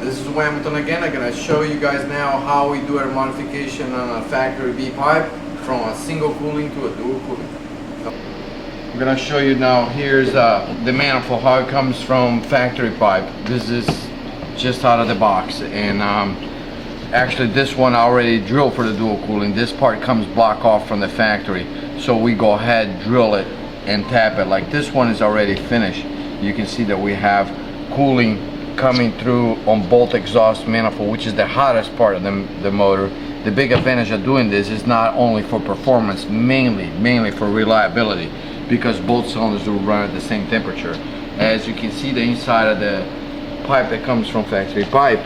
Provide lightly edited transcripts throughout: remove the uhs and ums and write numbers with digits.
This is Wamilton again. I'm going to show you guys now how we do our modification on a factory B pipe from a single cooling to a dual cooling. I'm going to show you now, here's the manifold, how it comes from factory pipe. This is just out of the box, and actually this one I already drilled for the dual cooling. This part comes block off from the factory, so we go ahead, drill it and tap it. Like this one is already finished. You can see that we have cooling coming through on both exhaust manifold, which is the hottest part of the motor. The big advantage of doing this is not only for performance, mainly for reliability, because both cylinders will run at the same temperature. As you can see, the inside of the pipe that comes from factory pipe,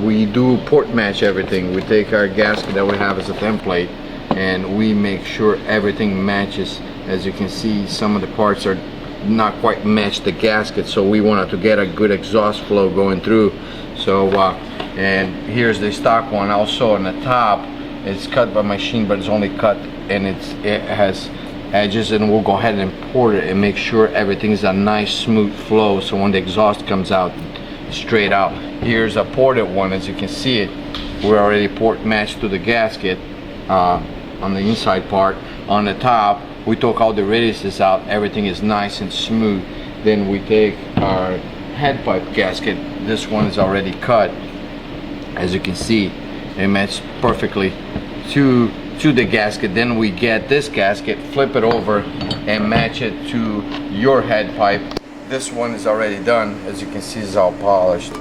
we do port match everything. We take our gasket that we have as a template and we make sure everything matches. As you can see, some of the parts are not quite match the gasket, so we wanted to get a good exhaust flow going through. So and here's the stock one. Also on the top, it's cut by machine, but it's only cut and it has edges, and we'll go ahead and port it and make sure everything is a nice smooth flow, so when the exhaust comes out, straight out. Here's a ported one. As you can see it, we're already port matched to the gasket on the inside part. On the top, we took all the radiuses out, everything is nice and smooth. Then we take our head pipe gasket. This one is already cut. As you can see, it matches perfectly to the gasket. Then we get this gasket, flip it over and match it to your head pipe. This one is already done. As you can see, it's all polished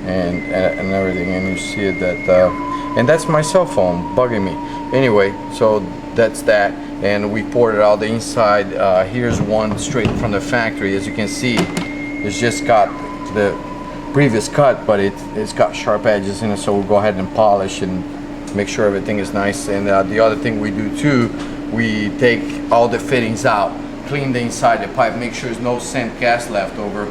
and everything, and you see it that and that's my cell phone bugging me. Anyway, so that's that, and we ported out the inside. Here's one straight from the factory. As you can see, it's just got the previous cut, but it's got sharp edges in it, so we'll go ahead and polish and make sure everything is nice. And the other thing we do too, we take all the fittings out, clean the inside the pipe, make sure there's no sand gas left over.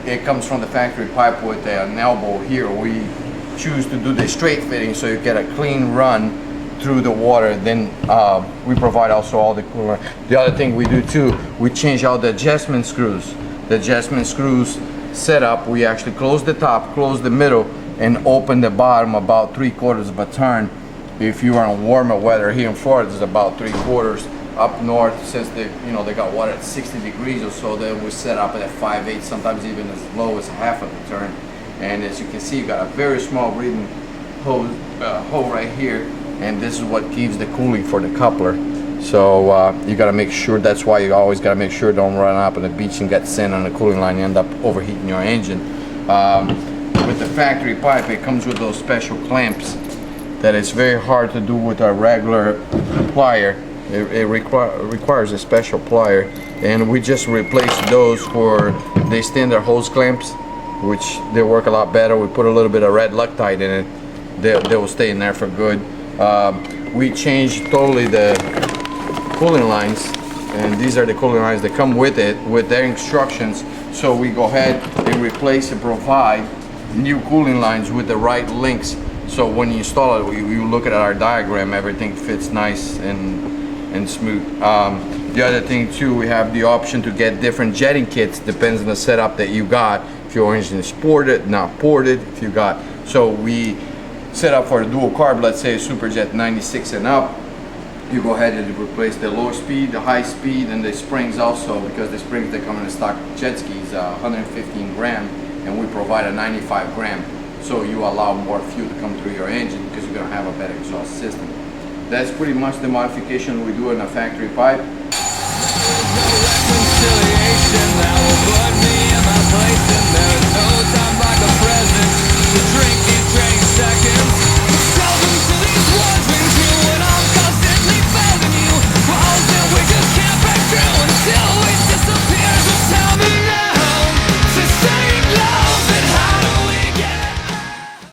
It comes from the factory pipe with an elbow here. We choose to do the straight fitting so you get a clean run through the water. Then we provide also all the coolant. The other thing we do too, we change out the adjustment screws. The adjustment screws set up, we actually close the top, close the middle, and open the bottom about 3/4 of a turn. If you are in warmer weather, here in Florida it's about 3/4. Up north, since they got water at 60 degrees or so, then we set up at 5/8, sometimes even as low as half of the turn. And as you can see, you got a very small breathing hole right here, and this is what gives the cooling for the coupler. So you got to make sure, that's why you always got to make sure don't run up on the beach and get sand on the cooling line and end up overheating your engine. With the factory pipe, it comes with those special clamps that it's very hard to do with a regular plier. It requires a special plier, and we just replace those for the standard hose clamps, which they work a lot better. We put a little bit of red Loctite in it. They will stay in there for good. We changed totally the cooling lines, and these are the cooling lines that come with it, with their instructions. So we go ahead and replace and provide new cooling lines with the right links. So when you install it, you look at our diagram, everything fits nice and smooth. The other thing too, we have the option to get different jetting kits, depends on the setup that you got. If your engine is ported, not ported, if you got, so we set up for a dual carb, let's say a Superjet 96 and up. You go ahead and replace the low speed, the high speed, and the springs also, because the springs that come in the stock jet skis 115 gram, and we provide a 95 gram, so you allow more fuel to come through your engine because you're going to have a better exhaust system. That's pretty much the modification we do in a factory pipe.